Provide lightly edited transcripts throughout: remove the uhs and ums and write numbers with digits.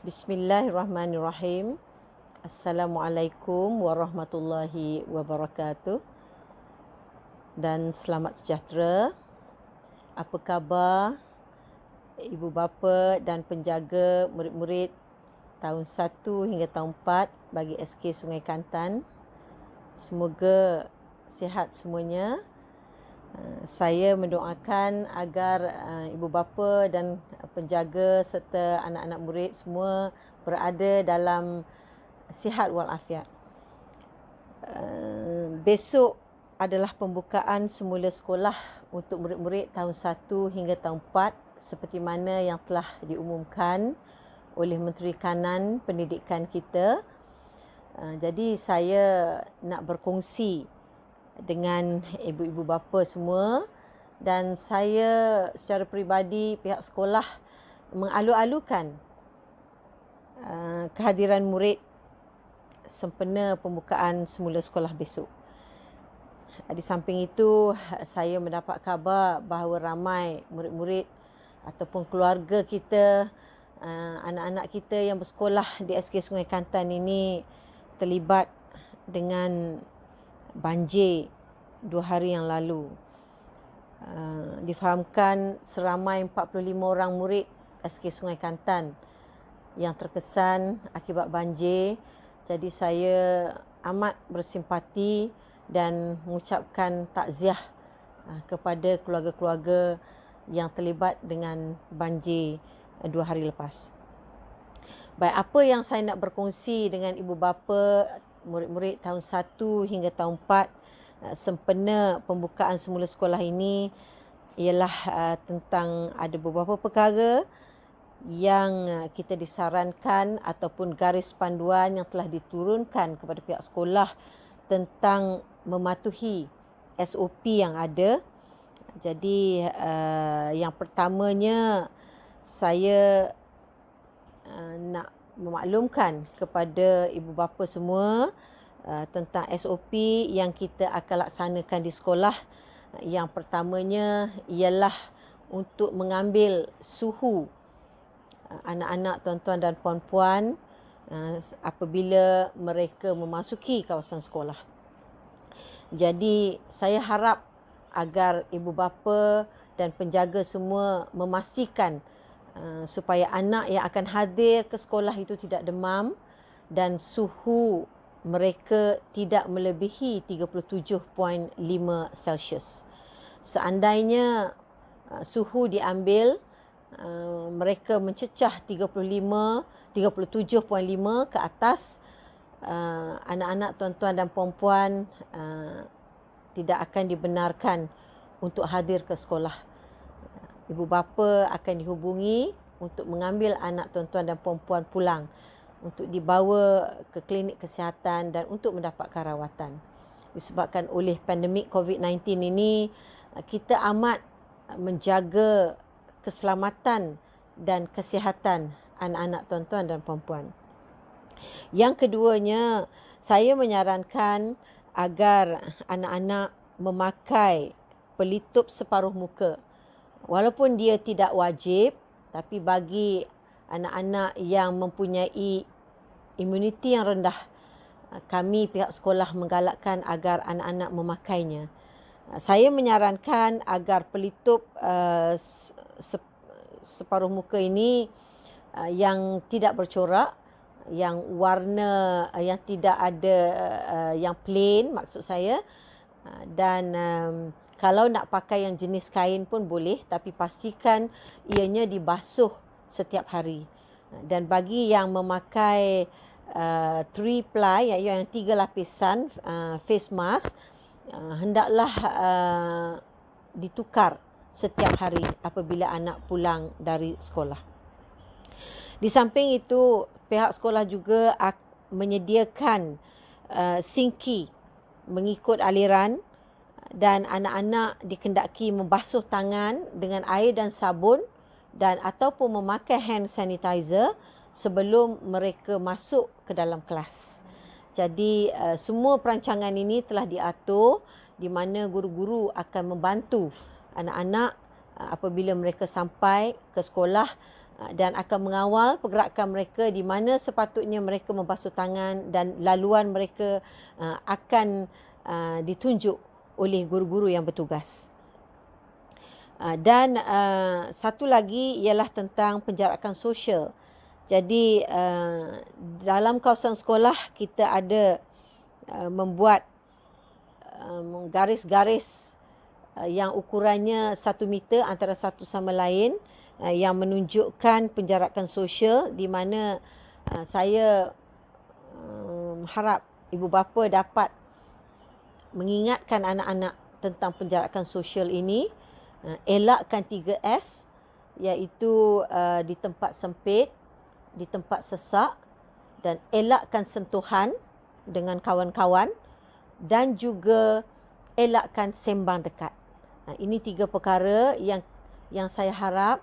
Bismillahirrahmanirrahim. Assalamualaikum warahmatullahi wabarakatuh. Dan selamat sejahtera. Apa khabar ibu bapa dan penjaga murid-murid tahun 1 hingga tahun 4 bagi SK Sungai Kantan? Semoga sihat semuanya. Saya mendoakan agar ibu bapa dan penjaga serta anak-anak murid semua berada dalam sihat walafiat. Besok adalah pembukaan semula sekolah untuk murid-murid tahun 1 hingga tahun 4 seperti mana yang telah diumumkan oleh Menteri Kanan Pendidikan kita. Jadi saya nak berkongsi dengan ibu-ibu bapa semua, dan saya secara peribadi pihak sekolah mengalu-alukan kehadiran murid sempena pembukaan semula sekolah besok. Di samping itu, saya mendapat khabar bahawa ramai murid-murid ataupun keluarga kita, anak-anak kita yang bersekolah di SK Sungai Kantan ini terlibat dengan banjir 2 hari yang lalu. Difahamkan seramai 45 orang murid SK Sungai Kantan yang terkesan akibat banjir. Jadi saya amat bersimpati dan mengucapkan takziah kepada keluarga-keluarga yang terlibat dengan banjir 2 hari lepas. Baik, apa yang saya nak berkongsi dengan ibu bapa murid-murid tahun 1 hingga tahun 4 sempena pembukaan semula sekolah ini ialah tentang ada beberapa perkara yang kita disarankan ataupun garis panduan yang telah diturunkan kepada pihak sekolah tentang mematuhi SOP yang ada. Jadi yang pertamanya saya nak memaklumkan kepada ibu bapa semua tentang SOP yang kita akan laksanakan di sekolah. Yang pertamanya ialah untuk mengambil suhu anak-anak, tuan-tuan dan puan-puan apabila mereka memasuki kawasan sekolah. Jadi saya harap agar ibu bapa dan penjaga semua memastikan supaya anak yang akan hadir ke sekolah itu tidak demam dan suhu mereka tidak melebihi 37.5 Celsius. Seandainya suhu diambil, mereka mencecah 37.5 ke atas, anak-anak, tuan-tuan dan puan-puan tidak akan dibenarkan untuk hadir ke sekolah. Ibu bapa akan dihubungi untuk mengambil anak tuan-tuan dan puan-puan pulang untuk dibawa ke klinik kesihatan dan untuk mendapatkan rawatan. Disebabkan oleh pandemik COVID-19 ini, kita amat menjaga keselamatan dan kesihatan anak-anak tuan-tuan dan puan-puan. Yang keduanya, saya menyarankan agar anak-anak memakai pelitup separuh muka. Walaupun dia tidak wajib, tapi bagi anak-anak yang mempunyai imuniti yang rendah, kami pihak sekolah menggalakkan agar anak-anak memakainya. Saya menyarankan agar pelitup separuh muka ini yang tidak bercorak, yang warna yang tidak ada, yang plain maksud saya, dan kalau nak pakai yang jenis kain pun boleh, tapi pastikan ianya dibasuh setiap hari. Dan bagi yang memakai 3-ply, iaitu yang 3 lapisan face mask, hendaklah ditukar setiap hari apabila anak pulang dari sekolah. Di samping itu, pihak sekolah juga menyediakan sinki mengikut aliran, dan anak-anak dikendaki membasuh tangan dengan air dan sabun dan ataupun memakai hand sanitizer sebelum mereka masuk ke dalam kelas. Jadi semua perancangan ini telah diatur di mana guru-guru akan membantu anak-anak apabila mereka sampai ke sekolah dan akan mengawal pergerakan mereka di mana sepatutnya mereka membasuh tangan, dan laluan mereka akan ditunjuk oleh guru-guru yang bertugas. Dan satu lagi ialah tentang penjarakan sosial. Jadi dalam kawasan sekolah kita ada membuat garis-garis yang ukurannya 1 meter antara satu sama lain, yang menunjukkan penjarakan sosial, di mana saya harap ibu bapa dapat mengingatkan anak-anak tentang penjarakan sosial ini. Elakkan 3S, iaitu di tempat sempit, di tempat sesak, dan elakkan sentuhan dengan kawan-kawan, dan juga elakkan sembang dekat. Ini 3 perkara yang saya harap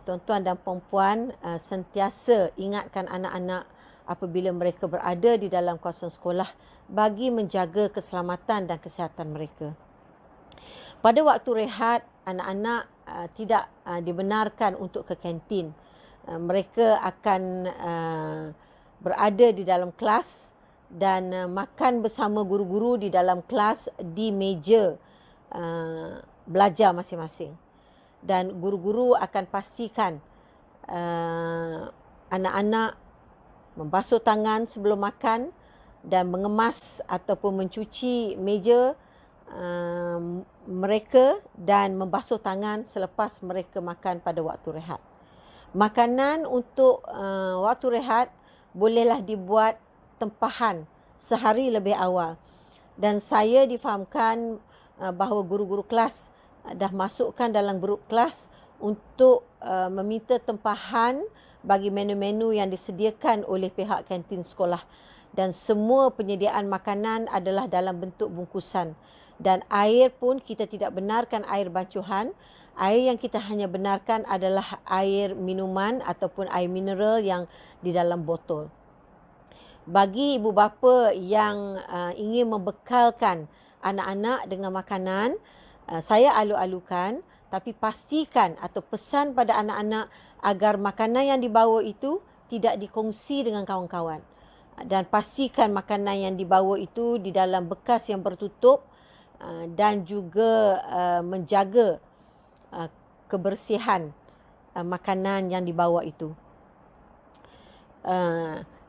tuan-tuan dan puan-puan sentiasa ingatkan anak-anak apabila mereka berada di dalam kawasan sekolah, bagi menjaga keselamatan dan kesihatan mereka. Pada waktu rehat, anak-anak tidak dibenarkan untuk ke kantin. Mereka akan berada di dalam kelas dan makan bersama guru-guru di dalam kelas di meja belajar masing-masing. Dan guru-guru akan pastikan anak-anak membasuh tangan sebelum makan dan mengemas ataupun mencuci meja mereka, dan membasuh tangan selepas mereka makan pada waktu rehat. Makanan untuk waktu rehat bolehlah dibuat tempahan sehari lebih awal. Dan saya difahamkan bahawa guru-guru kelas dah masukkan dalam grup kelas untuk meminta tempahan bagi menu-menu yang disediakan oleh pihak kantin sekolah, dan semua penyediaan makanan adalah dalam bentuk bungkusan. Dan air pun kita tidak benarkan air bancuhan. Air yang kita hanya benarkan adalah air minuman ataupun air mineral yang di dalam botol. Bagi ibu bapa yang ingin membekalkan anak-anak dengan makanan, saya alu-alukan, tapi pastikan atau pesan pada anak-anak agar makanan yang dibawa itu tidak dikongsi dengan kawan-kawan. Dan pastikan makanan yang dibawa itu di dalam bekas yang tertutup, dan juga menjaga kebersihan makanan yang dibawa itu.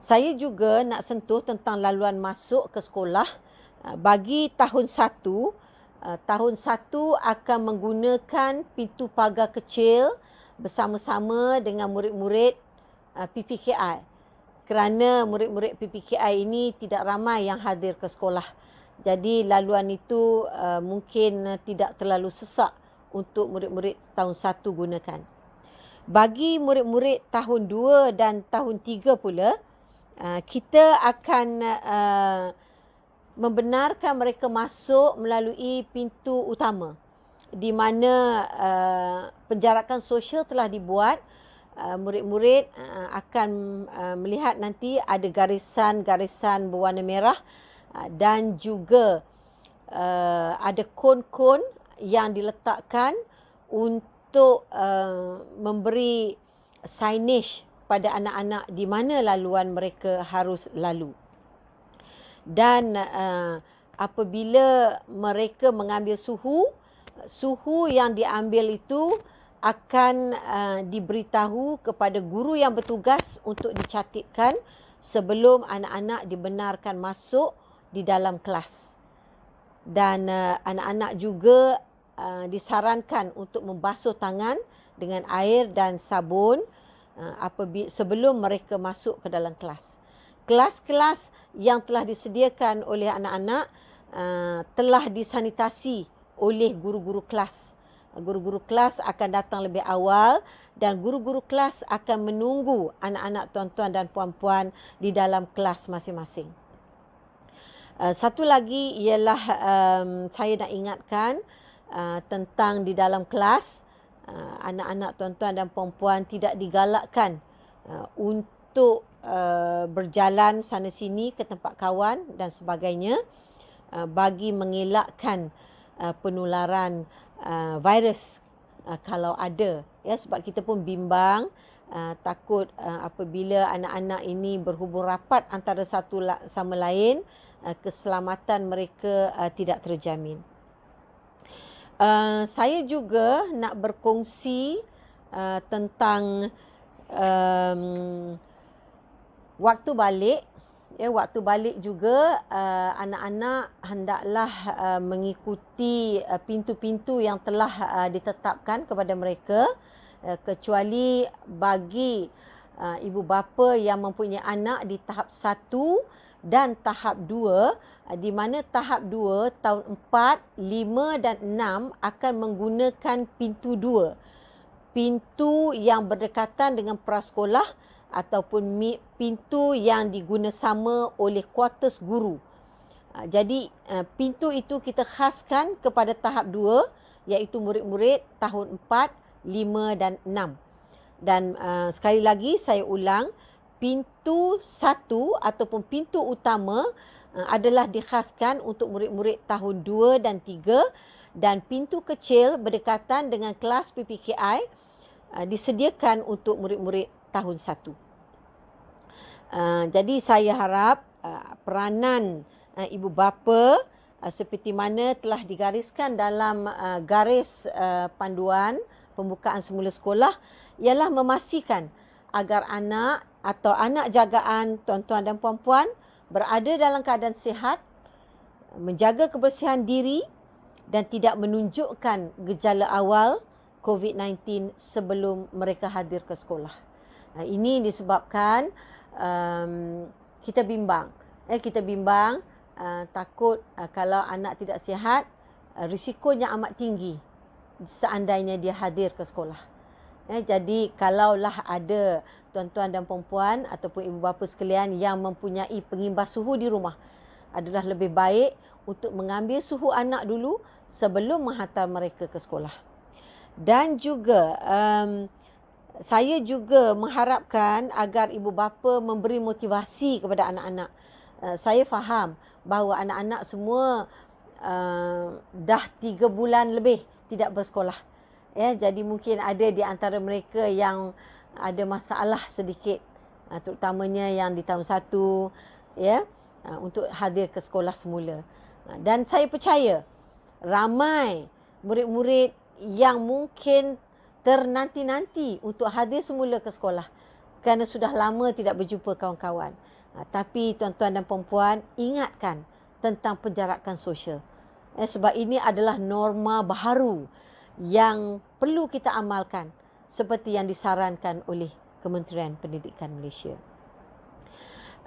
Saya juga nak sentuh tentang laluan masuk ke sekolah. Bagi tahun 1 akan menggunakan pintu pagar kecil bersama-sama dengan murid-murid PPKI. Kerana murid-murid PPKI ini tidak ramai yang hadir ke sekolah. Jadi laluan itu mungkin tidak terlalu sesak untuk murid-murid tahun 1 gunakan. Bagi murid-murid tahun 2 dan tahun 3 pula, kita akan membenarkan mereka masuk melalui pintu utama, di mana penjarakan sosial telah dibuat. Murid-murid akan melihat nanti ada garisan-garisan berwarna merah, dan juga ada kon-kon yang diletakkan untuk memberi signage pada anak-anak di mana laluan mereka harus lalu. Dan apabila mereka mengambil suhu yang diambil itu akan diberitahu kepada guru yang bertugas untuk dicatatkan sebelum anak-anak dibenarkan masuk di dalam kelas. Dan anak-anak juga disarankan untuk membasuh tangan dengan air dan sabun sebelum mereka masuk ke dalam kelas. Kelas-kelas yang telah disediakan oleh anak-anak telah disanitasi oleh guru-guru kelas. Guru-guru kelas akan datang lebih awal, dan guru-guru kelas akan menunggu anak-anak tuan-tuan dan puan-puan di dalam kelas masing-masing. Satu lagi ialah saya nak ingatkan tentang di dalam kelas, anak-anak tuan-tuan dan puan-puan tidak digalakkan untuk berjalan sana sini ke tempat kawan dan sebagainya, bagi mengelakkan penularan virus kalau ada, ya, sebab kita pun bimbang takut apabila anak-anak ini berhubung rapat antara satu sama lain, keselamatan mereka tidak terjamin. Saya juga nak berkongsi tentang waktu balik. Waktu balik juga anak-anak hendaklah mengikuti pintu-pintu yang telah ditetapkan kepada mereka, kecuali bagi ibu bapa yang mempunyai anak di tahap 1 dan tahap 2, di mana tahap 2 tahun 4, 5 dan 6 akan menggunakan pintu 2. Pintu yang berdekatan dengan prasekolah ataupun pintu yang diguna sama oleh kuartus guru. Jadi pintu itu kita khaskan kepada tahap 2, iaitu murid-murid tahun 4, 5 dan 6. Dan sekali lagi saya ulang, pintu 1 ataupun pintu utama adalah dikhaskan untuk murid-murid tahun 2 dan 3, dan pintu kecil berdekatan dengan kelas PPKI disediakan untuk murid-murid tahun 1. Jadi saya harap peranan ibu bapa seperti mana telah digariskan dalam garis panduan pembukaan semula sekolah ialah memastikan agar anak atau anak jagaan tuan-tuan dan puan-puan berada dalam keadaan sihat, menjaga kebersihan diri dan tidak menunjukkan gejala awal COVID-19 sebelum mereka hadir ke sekolah. Ini disebabkan kita bimbang. Kita bimbang takut kalau anak tidak sihat, risikonya amat tinggi seandainya dia hadir ke sekolah. Jadi kalaulah ada tuan-tuan dan puan-puan ataupun ibu bapa sekalian yang mempunyai pengimbas suhu di rumah, adalah lebih baik untuk mengambil suhu anak dulu sebelum menghantar mereka ke sekolah. Dan juga saya juga mengharapkan agar ibu bapa memberi motivasi kepada anak-anak. Saya faham bahawa anak-anak semua dah 3 bulan lebih tidak bersekolah. Jadi mungkin ada di antara mereka yang ada masalah sedikit, terutamanya yang di tahun 1, untuk hadir ke sekolah semula. Dan saya percaya ramai murid-murid yang mungkin ternanti-nanti untuk hadir semula ke sekolah kerana sudah lama tidak berjumpa kawan-kawan. Tapi tuan-tuan dan puan-puan, ingatkan tentang penjarakan sosial. Sebab ini adalah norma baharu yang perlu kita amalkan seperti yang disarankan oleh Kementerian Pendidikan Malaysia.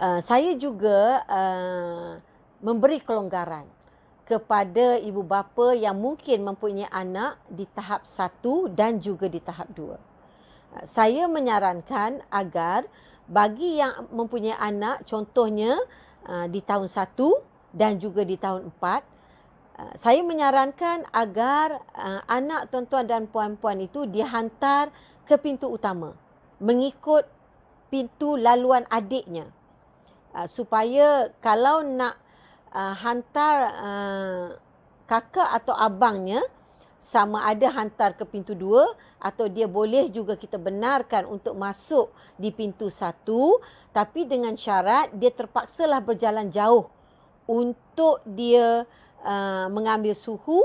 Saya juga memberi kelonggaran kepada ibu bapa yang mungkin mempunyai anak di tahap 1 dan juga di tahap 2. Saya menyarankan agar bagi yang mempunyai anak, contohnya di tahun 1 dan juga di tahun 4, saya menyarankan agar anak tuan-tuan dan puan-puan itu dihantar ke pintu utama mengikut pintu laluan adiknya, supaya kalau nak hantar kakak atau abangnya, sama ada hantar ke pintu 2 atau dia boleh juga kita benarkan untuk masuk di pintu 1, tapi dengan syarat dia terpaksalah berjalan jauh untuk dia mengambil suhu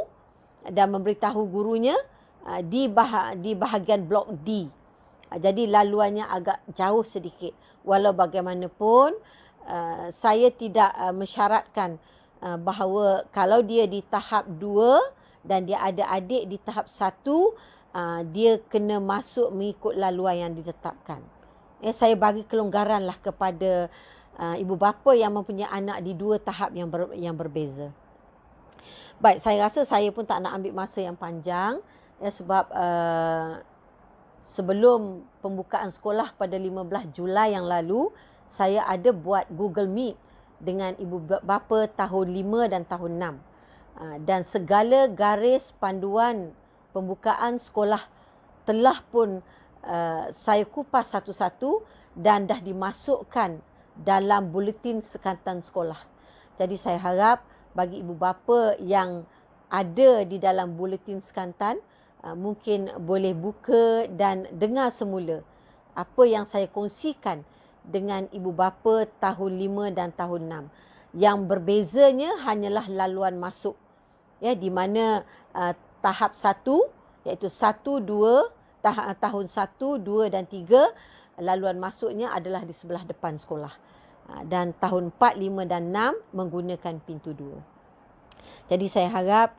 dan memberitahu gurunya di bahagian blok D. Jadi laluannya agak jauh sedikit. Walau bagaimanapun, saya tidak mensyaratkan bahawa kalau dia di tahap 2 dan dia ada adik di tahap 1, dia kena masuk mengikut laluan yang ditetapkan. Saya bagi kelonggaranlah kepada ibu bapa yang mempunyai anak di 2 tahap yang berbeza. Baik, saya rasa saya pun tak nak ambil masa yang panjang, sebab sebelum pembukaan sekolah pada 15 Julai yang lalu, saya ada buat Google Meet dengan ibu bapa tahun 5 dan tahun 6. Dan segala garis panduan pembukaan sekolah telah pun saya kupas satu-satu dan dah dimasukkan dalam buletin sekantan sekolah. Jadi saya harap bagi ibu bapa yang ada di dalam buletin sekantan, mungkin boleh buka dan dengar semula apa yang saya kongsikan dengan ibu bapa tahun 5 dan tahun 6. Yang berbezanya hanyalah laluan masuk. Ya, di mana tahap 1 iaitu 1, 2, tahun 1, 2 dan 3 laluan masuknya adalah di sebelah depan sekolah. Dan tahun 4, 5 dan 6 menggunakan pintu 2. Jadi saya harap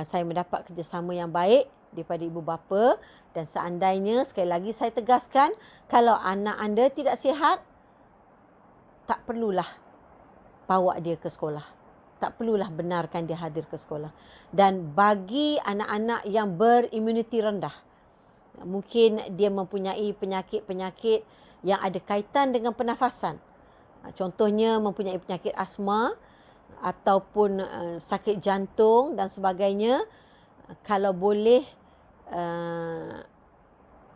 saya mendapat kerjasama yang baik daripada ibu bapa, dan seandainya sekali lagi saya tegaskan, kalau anak anda tidak sihat, tak perlulah bawa dia ke sekolah. Tak perlulah benarkan dia hadir ke sekolah. Dan bagi anak-anak yang berimuniti rendah, mungkin dia mempunyai penyakit-penyakit yang ada kaitan dengan pernafasan. Contohnya mempunyai penyakit asma ataupun sakit jantung dan sebagainya. Kalau boleh,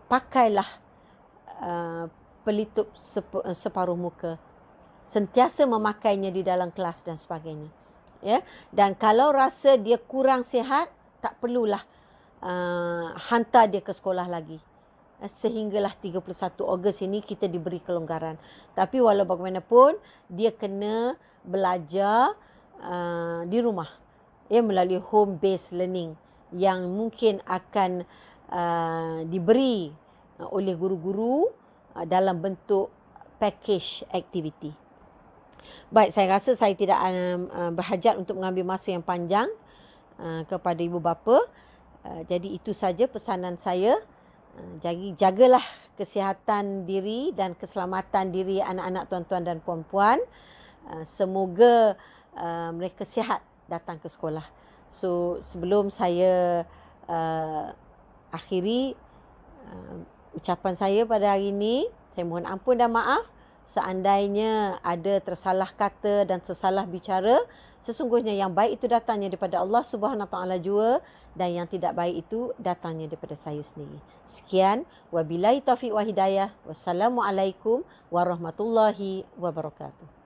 pakailah pelitup separuh muka. Sentiasa memakainya di dalam kelas dan sebagainya. Ya, dan kalau rasa dia kurang sihat, tak perlulah hantar dia ke sekolah lagi. Sehinggalah 31 Ogos ini kita diberi kelonggaran. Tapi walau bagaimanapun, dia kena belajar di rumah, ya, melalui home based learning yang mungkin akan diberi oleh guru-guru dalam bentuk package aktiviti. Baik, saya rasa saya tidak berhajat untuk mengambil masa yang panjang kepada ibu bapa. Jadi itu saja pesanan saya. Jadi jagalah kesihatan diri dan keselamatan diri anak-anak tuan-tuan dan puan-puan. Semoga mereka sihat datang ke sekolah. So sebelum saya akhiri ucapan saya pada hari ini, saya mohon ampun dan maaf seandainya ada tersalah kata dan tersalah bicara. Sesungguhnya yang baik itu datangnya daripada Allah Subhanahu Wa Taala jua, dan yang tidak baik itu datangnya daripada saya sendiri. Sekian, wabillahi taufiq wa hidayah. Wassalamualaikum warahmatullahi wabarakatuh.